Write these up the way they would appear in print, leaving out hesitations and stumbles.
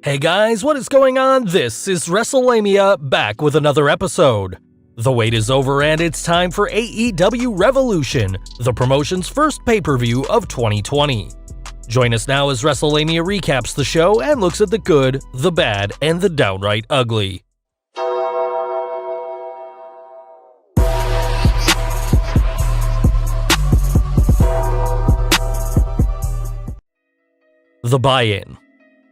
Hey guys, what is going on? This is Wrestlelamia, back with another episode. The wait is over and it's time for AEW Revolution, the promotion's first pay-per-view of 2020. Join us now as Wrestlelamia recaps the show and looks at the good, the bad, and the downright ugly. The buy-in.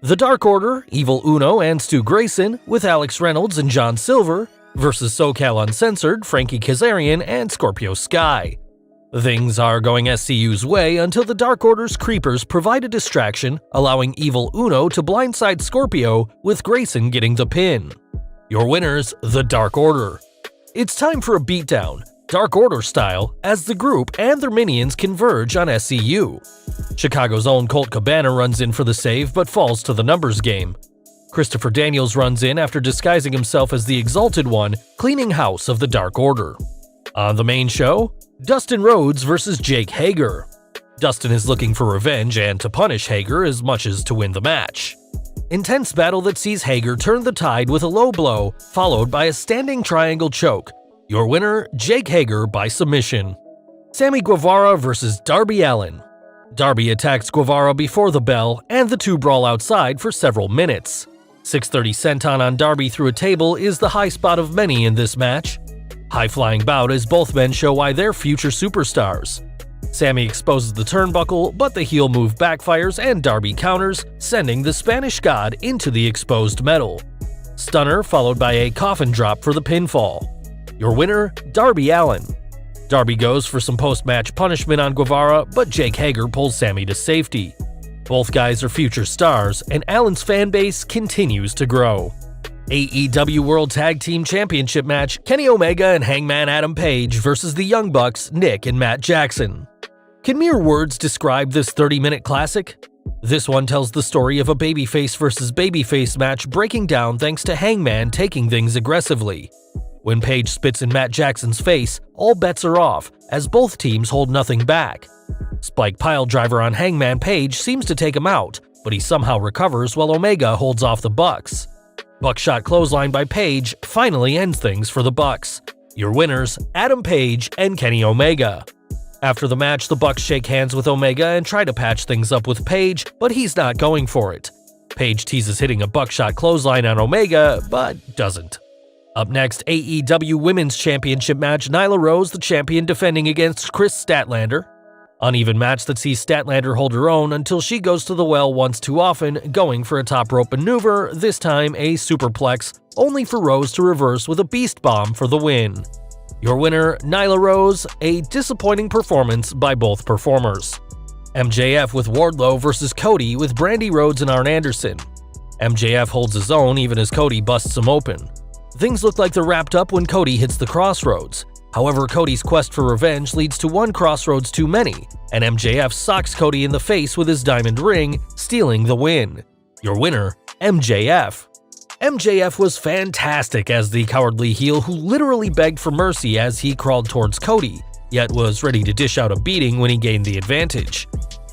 The Dark Order, Evil Uno and Stu Grayson, with Alex Reynolds and John Silver, versus SoCal Uncensored, Frankie Kazarian, and Scorpio Sky. Things are going SCU's way until the Dark Order's creepers provide a distraction, allowing Evil Uno to blindside Scorpio, with Grayson getting the pin. Your winners, the Dark Order. It's time for a beatdown, Dark Order style, as the group and their minions converge on SCU. Chicago's own Colt Cabana runs in for the save but falls to the numbers game. Christopher Daniels runs in after disguising himself as the Exalted One, cleaning house of the Dark Order. On the main show, Dustin Rhodes versus Jake Hagar. Dustin is looking for revenge and to punish Hagar as much as to win the match. Intense battle that sees Hagar turn the tide with a low blow, followed by a standing triangle choke. Your winner, Jake Hagar by submission. Sammy Guevara versus Darby Allin. Darby attacks Guevara before the bell, and the two brawl outside for several minutes. 630 senton on Darby through a table is the high spot of many in this match. High-flying bout as both men show why they're future superstars. Sammy exposes the turnbuckle, but the heel move backfires and Darby counters, sending the Spanish God into the exposed metal. Stunner followed by a coffin drop for the pinfall. Your winner, Darby Allin. Darby goes for some post-match punishment on Guevara, but Jake Hagar pulls Sammy to safety. Both guys are future stars, and Allin's fanbase continues to grow. AEW World Tag Team Championship match, Kenny Omega and Hangman Adam Page versus the Young Bucks, Nick and Matt Jackson. Can mere words describe this 30-minute classic? This one tells the story of a babyface versus babyface match breaking down thanks to Hangman taking things aggressively. When Page spits in Matt Jackson's face, all bets are off, as both teams hold nothing back. Spike piledriver on Hangman Page seems to take him out, but he somehow recovers while Omega holds off the Bucks. Buckshot clothesline by Page finally ends things for the Bucks. Your winners, Adam Page and Kenny Omega. After the match, the Bucks shake hands with Omega and try to patch things up with Page, but he's not going for it. Page teases hitting a buckshot clothesline on Omega, but doesn't. Up next, AEW Women's Championship match, Nyla Rose, the champion, defending against Chris Statlander. Uneven match that sees Statlander hold her own until she goes to the well once too often, going for a top rope maneuver, this time a superplex, only for Rose to reverse with a beast bomb for the win. Your winner, Nyla Rose, a disappointing performance by both performers. MJF with Wardlow versus Cody with Brandi Rhodes and Arn Anderson. MJF holds his own even as Cody busts him open. Things look like they're wrapped up when Cody hits the crossroads. However, Cody's quest for revenge leads to one crossroads too many, and MJF socks Cody in the face with his diamond ring, stealing the win. Your winner, MJF. MJF was fantastic as the cowardly heel who literally begged for mercy as he crawled towards Cody, yet was ready to dish out a beating when he gained the advantage.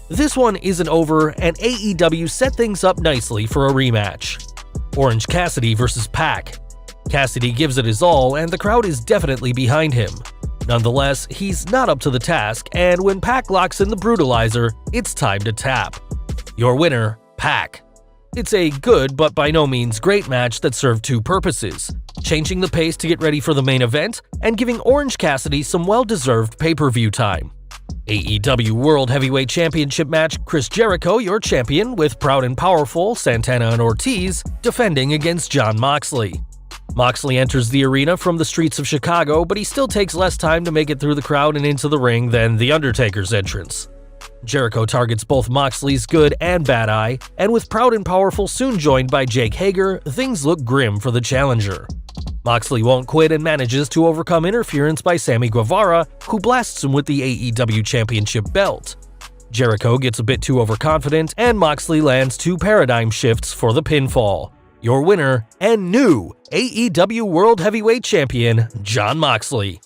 This one isn't over, and AEW set things up nicely for a rematch. Orange Cassidy versus Pac. Cassidy gives it his all, and the crowd is definitely behind him. Nonetheless, he's not up to the task, and when Pac locks in the brutalizer, it's time to tap. Your winner, Pac. It's a good but by no means great match that served two purposes: changing the pace to get ready for the main event, and giving Orange Cassidy some well-deserved pay-per-view time. AEW World Heavyweight Championship match, Chris Jericho, your champion, with Proud and Powerful, Santana and Ortiz, defending against Jon Moxley. Moxley enters the arena from the streets of Chicago, but he still takes less time to make it through the crowd and into the ring than The Undertaker's entrance. Jericho targets both Moxley's good and bad eye, and with Proud and Powerful soon joined by Jake Hagar, things look grim for the challenger. Moxley won't quit and manages to overcome interference by Sammy Guevara, who blasts him with the AEW Championship belt. Jericho gets a bit too overconfident, and Moxley lands two paradigm shifts for the pinfall. Your winner and new AEW World Heavyweight Champion, Jon Moxley.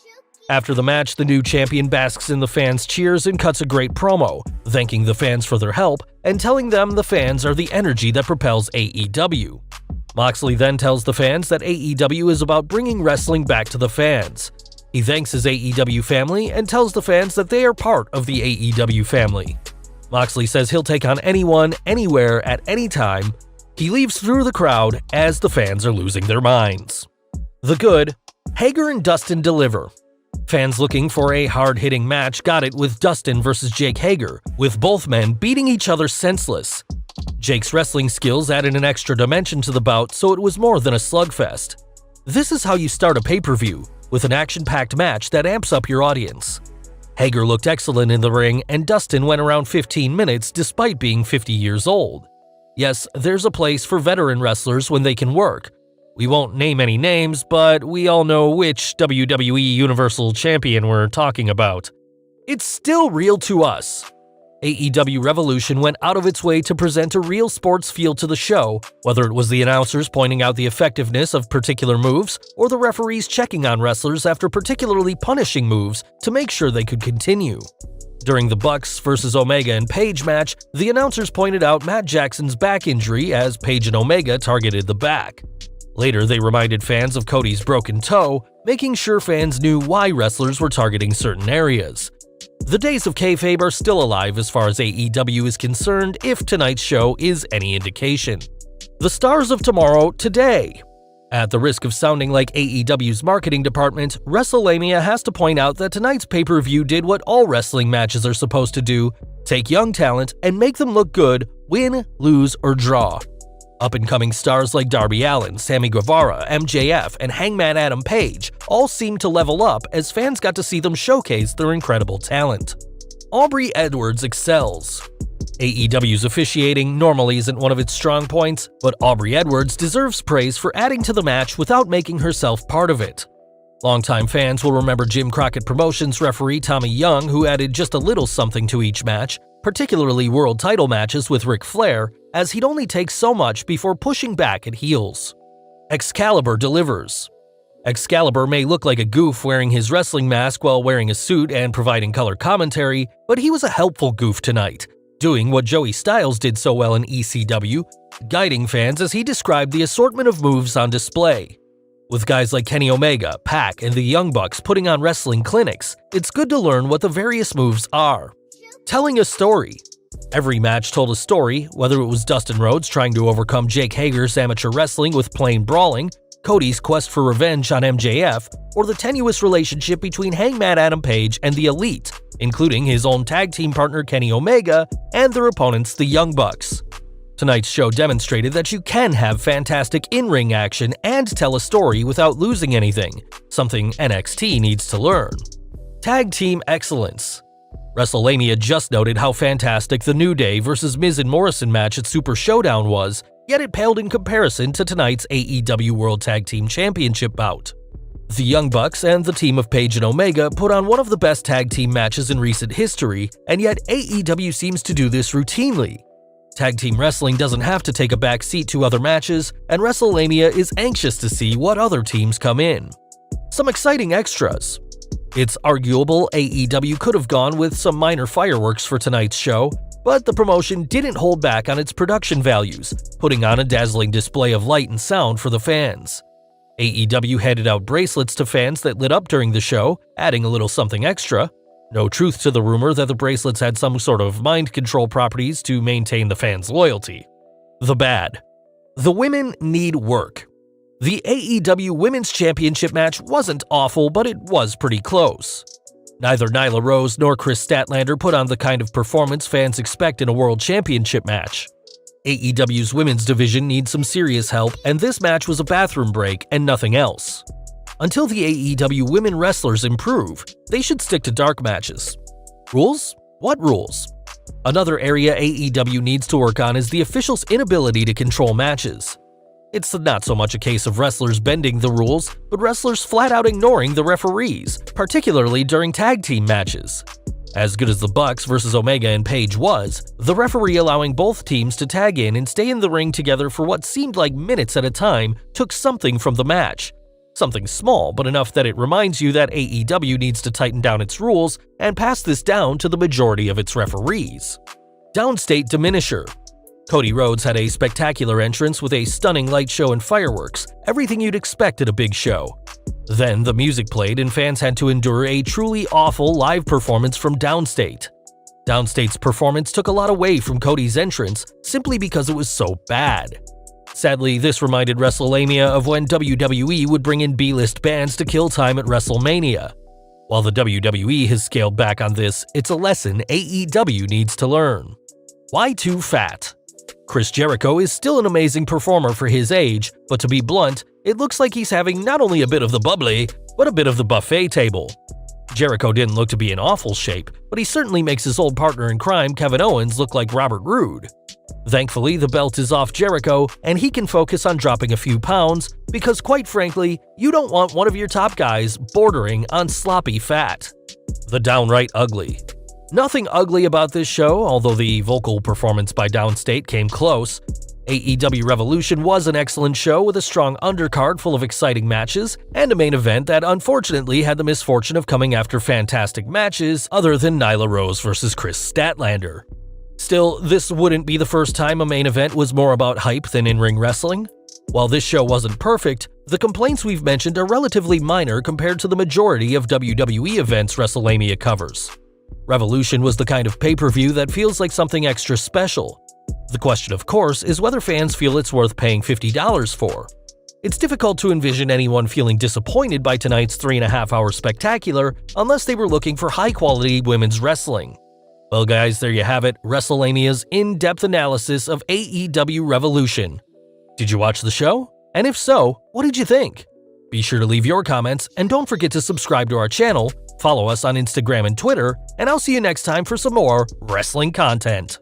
After the match, the new champion basks in the fans' cheers and cuts a great promo, thanking the fans for their help and telling them the fans are the energy that propels AEW. Moxley then tells the fans that AEW is about bringing wrestling back to the fans. He thanks his AEW family and tells the fans that they are part of the AEW family. Moxley says he'll take on anyone, anywhere, at any time. He leaves through the crowd as the fans are losing their minds. The Good, Hagar and Dustin deliver. Fans looking for a hard-hitting match got it with Dustin versus Jake Hagar, with both men beating each other senseless. Jake's wrestling skills added an extra dimension to the bout, so it was more than a slugfest. This is how you start a pay-per-view, with an action-packed match that amps up your audience. Hagar looked excellent in the ring, and Dustin went around 15 minutes despite being 50 years old. Yes, there's a place for veteran wrestlers when they can work. We won't name any names, but we all know which WWE Universal Champion we're talking about. It's still real to us. AEW Revolution went out of its way to present a real sports feel to the show, whether it was the announcers pointing out the effectiveness of particular moves or the referees checking on wrestlers after particularly punishing moves to make sure they could continue. During the Bucks vs. Omega and Page match, the announcers pointed out Matt Jackson's back injury as Page and Omega targeted the back. Later, they reminded fans of Cody's broken toe, making sure fans knew why wrestlers were targeting certain areas. The days of kayfabe are still alive as far as AEW is concerned, if tonight's show is any indication. The stars of tomorrow, today. At the risk of sounding like AEW's marketing department, Wrestlelamia has to point out that tonight's pay-per-view did what all wrestling matches are supposed to do: take young talent and make them look good, win, lose, or draw. Up-and-coming stars like Darby Allin, Sammy Guevara, MJF, and Hangman Adam Page all seemed to level up as fans got to see them showcase their incredible talent. Aubrey Edwards excels. AEW's officiating normally isn't one of its strong points, but Aubrey Edwards deserves praise for adding to the match without making herself part of it. Longtime fans will remember Jim Crockett Promotions referee Tommy Young, who added just a little something to each match, particularly world title matches with Ric Flair, as he'd only take so much before pushing back at heels. Excalibur delivers. Excalibur may look like a goof wearing his wrestling mask while wearing a suit and providing color commentary, but he was a helpful goof tonight, doing what Joey Styles did so well in ECW, guiding fans as he described the assortment of moves on display. With guys like Kenny Omega, Pac, and the Young Bucks putting on wrestling clinics, it's good to learn what the various moves are. Telling a story. Every match told a story, whether it was Dustin Rhodes trying to overcome Jake Hagar's amateur wrestling with plain brawling, Cody's quest for revenge on MJF, or the tenuous relationship between Hangman Adam Page and the Elite, including his own tag team partner Kenny Omega and their opponents the Young Bucks. Tonight's show demonstrated that you can have fantastic in-ring action and tell a story without losing anything, something NXT needs to learn. Tag team excellence. Wrestlelamia just noted how fantastic the New Day vs. Miz and Morrison match at Super Showdown was, yet it paled in comparison to tonight's AEW World Tag Team Championship bout. The Young Bucks and the team of Page and Omega put on one of the best tag team matches in recent history, and yet AEW seems to do this routinely. Tag team wrestling doesn't have to take a back seat to other matches, and Wrestlelamia is anxious to see what other teams come in. Some exciting extras. It's arguable AEW could have gone with some minor fireworks for tonight's show, but the promotion didn't hold back on its production values, putting on a dazzling display of light and sound for the fans. AEW handed out bracelets to fans that lit up during the show, adding a little something extra. No truth to the rumor that the bracelets had some sort of mind control properties to maintain the fans' loyalty. The bad. The women need work. The AEW Women's Championship match wasn't awful, but it was pretty close. Neither Nyla Rose nor Chris Statlander put on the kind of performance fans expect in a World Championship match. AEW's women's division needs some serious help, and this match was a bathroom break and nothing else. Until the AEW women wrestlers improve, they should stick to dark matches. Rules? What rules? Another area AEW needs to work on is the officials' inability to control matches. It's not so much a case of wrestlers bending the rules, but wrestlers flat out ignoring the referees, particularly during tag team matches. As good as the Bucks vs. Omega and Page was, the referee allowing both teams to tag in and stay in the ring together for what seemed like minutes at a time took something from the match. Something small, but enough that it reminds you that AEW needs to tighten down its rules and pass this down to the majority of its referees. Downstate Diminisher. Cody Rhodes had a spectacular entrance with a stunning light show and fireworks, everything you'd expect at a big show. Then the music played and fans had to endure a truly awful live performance from Downstate. Downstate's performance took a lot away from Cody's entrance simply because it was so bad. Sadly, this reminded Wrestlelamia of when WWE would bring in B-list bands to kill time at Wrestlemania. While the WWE has scaled back on this, it's a lesson AEW needs to learn. Why too fat? Chris Jericho is still an amazing performer for his age, but to be blunt, it looks like he's having not only a bit of the bubbly, but a bit of the buffet table. Jericho didn't look to be in awful shape, but he certainly makes his old partner in crime, Kevin Owens, look like Robert Roode. Thankfully, the belt is off Jericho, and he can focus on dropping a few pounds, because quite frankly, you don't want one of your top guys bordering on sloppy fat. The Downright Ugly. Nothing ugly about this show, although the vocal performance by Downstate came close. AEW Revolution was an excellent show with a strong undercard full of exciting matches, and a main event that unfortunately had the misfortune of coming after fantastic matches other than Nyla Rose vs. Chris Statlander. Still, this wouldn't be the first time a main event was more about hype than in-ring wrestling. While this show wasn't perfect, the complaints we've mentioned are relatively minor compared to the majority of WWE events Wrestlelamia covers. Revolution was the kind of pay-per-view that feels like something extra special. The question, of course, is whether fans feel it's worth paying $50 for. It's difficult to envision anyone feeling disappointed by tonight's 3.5-hour spectacular unless they were looking for high-quality women's wrestling. Well guys, there you have it, Wrestlemania's in-depth analysis of AEW Revolution. Did you watch the show? And if so, what did you think? Be sure to leave your comments, and don't forget to subscribe to our channel, follow us on Instagram and Twitter, and I'll see you next time for some more wrestling content.